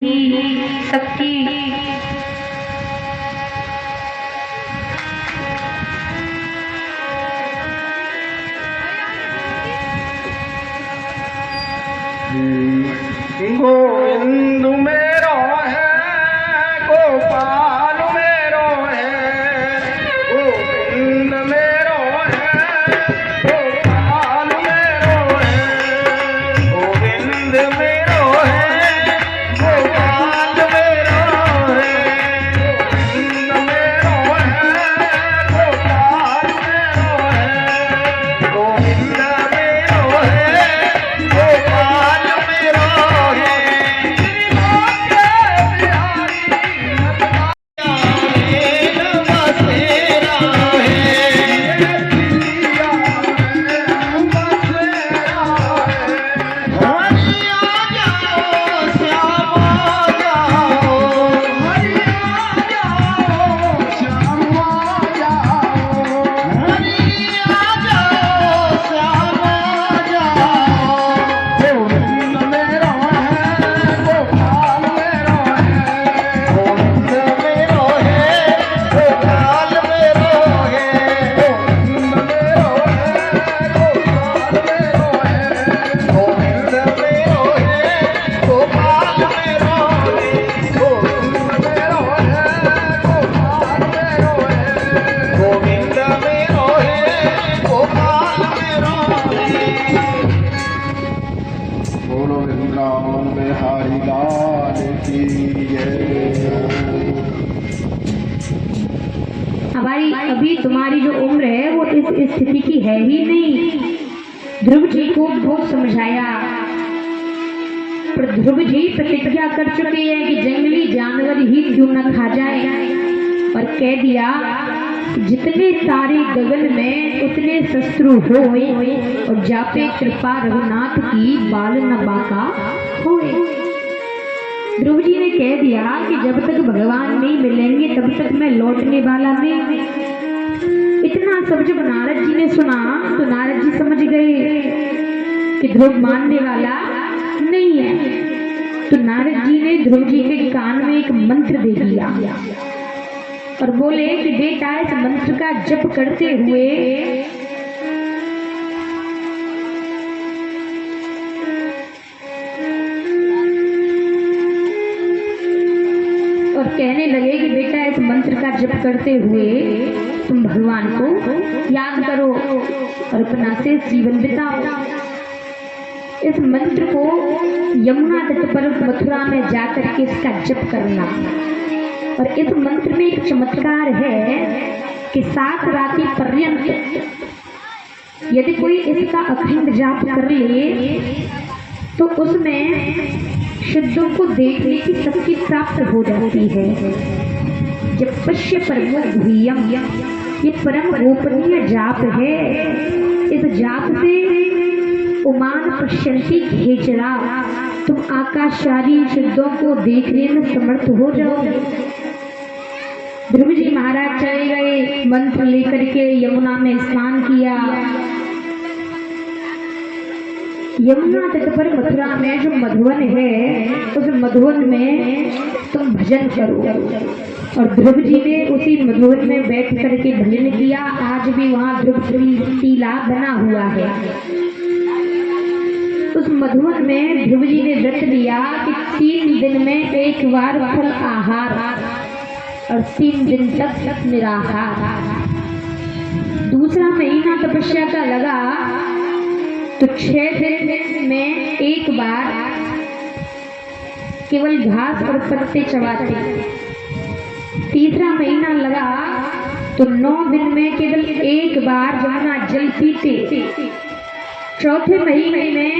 शक्ति गोविंद मेरो है, गोपाल मेरो है, गोविंद मेरो है, गोपाल मेरो है, गोविंद मेरो है, गोपाल मेरो है, गोविंद मेरो है, गोपाल मेरो है, गोविंद मेरो है, गोपाल मेरो है। हमारी अभी तुम्हारी जो उम्र है वो इस स्थिति की है ही नहीं। ध्रुव जी को बहुत समझाया, पर ध्रुव जी प्रतिज्ञा कर चुके हैं कि जंगली जानवर ही क्यों न खा जाए, और कह दिया जितने सारे गगन में उतने शत्रु होए और जापे कृपा रघुनाथ की बाल न बाका होए। ध्रुव जी ने कह दिया कि जब तक भगवान नहीं मिलेंगे तब तक मैं लौटने वाला नहीं। इतना सब जब नारद जी ने सुना तो नारद जी समझ गए कि ध्रुव मानने वाला नहीं है। तो नारद जी ने ध्रुव जी के कान में एक मंत्र दे दिया और बोले कि बेटा इस मंत्र का जप करते हुए और कहने लगे कि बेटा इस मंत्र का जप करते हुए तुम भगवान को याद करो और अपना से जीवन बिताओ। इस मंत्र को यमुना तट पर मथुरा में जाकर के इसका जप करना। और इस मंत्र में एक चमत्कार है कि 7 रात्रि पर्यंत यदि कोई इसका अखंड जाप कर ले तो उसमें सिद्धों को देखने की शक्ति प्राप्त हो जाती है। जब पश्य परमो गुह्यम, ये परम गोपनीय जाप है। इस जाप से उमान पश्यंती खेचरा, तुम आकाशारी सिद्धों को देखने में समर्थ हो जाओगे। ध्रुव जी महाराज चले गए, मंत्र लेकर के यमुना में स्नान किया। यमुना तट पर मथुरा में जो मधुवन है उस मधुवन में तुम भजन करो। और ध्रुव जी ने उसी मधुवन में बैठ करके भजन किया। आज भी वहाँ ध्रुव टीला बना हुआ है। उस मधुवन में ध्रुव जी ने व्रत लिया कि 3 दिन में एक बार फल आहार और 3 दिन तक निराहार। दूसरा महीना तपस्या का लगा तो 6 दिन में एक बार केवल घास और पत्ते चबाते। तीसरा महीना लगा तो 9 दिन में केवल एक बार जमुना जल पीते। चौथे महीने में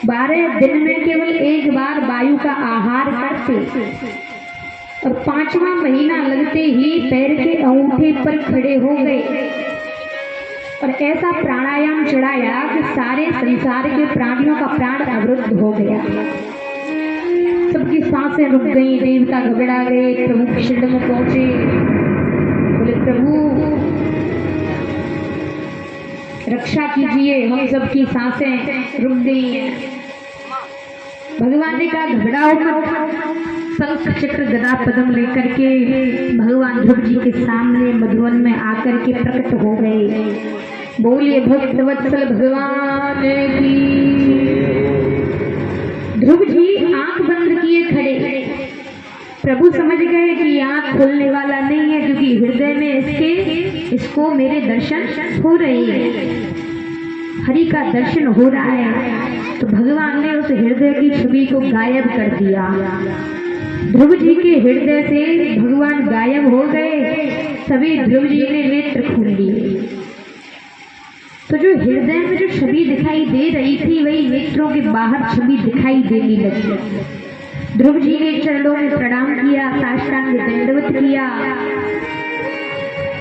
12 दिन में केवल एक बार वायु का आहार करते। और 5वां महीना लगते ही पैर के अंगूठे पर खड़े हो गए और ऐसा प्राणायाम चढ़ाया कि सारे संसार के प्राणियों का प्राण अवरुद्ध हो गया। सबकी सांसें रुक गई, देवता घबरा गए, प्रभु के शरण में पहुंचे। बोले प्रभु रक्षा कीजिए, हम सबकी सांसें रुक गई हैं। भगवान ने कहा घबराओ मत। शंख चक्र गदा पद्म लेकर के भगवान ध्रुव जी के सामने मधुवन में आकर के प्रकट हो गए। बोलिए भक्त वत्सल भगवान की। ध्रुव जी आंख बंद किए खड़े। प्रभु समझ गए कि आंख खोलने वाला नहीं है, क्योंकि हृदय में इसको मेरे दर्शन हो रहे हैं, हरि का दर्शन हो रहा है। तो भगवान ने उस हृदय की छवि को गायब कर दिया। ध्रुव जी के हृदय से भगवान गायब हो गए। तभी ध्रुव जी ने नेत्र खोल लिए। तो जो हृदय में जो छवि दिखाई दे रही थी वही नेत्रों के बाहर छवि दिखाई देने लगी। ध्रुव जी ने चरणों में प्रणाम किया, साष्टांग दंडवत किया,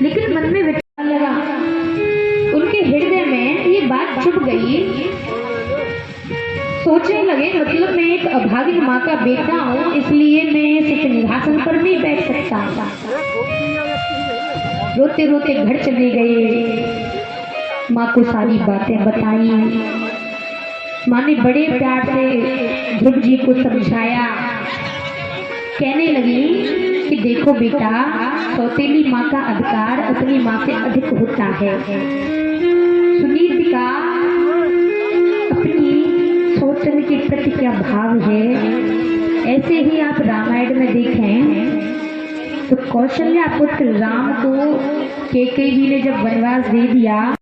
लेकिन मन में विचार लगा। उनके हृदय में ये बात छुप गई। सोचने लगे मतलब मैं एक अभागी माँ का बेटा हूँ, इसलिए मैं सिंहासन पर नहीं बैठ सकता। रोते रोते घर चले गए। माँ को सारी बातें बताई। माँ ने बड़े प्यार से ध्रुव जी को समझाया। कहने लगी कि देखो बेटा, सौतेली माँ का अधिकार अपनी माँ से अधिक होता है। सुनीति का अपनी सौतन के प्रति क्या भाव है, ऐसे ही आप रामायण में देखें तो कौशल्या पुत्र राम को कैकेयी जी ने जब वनवास दे दिया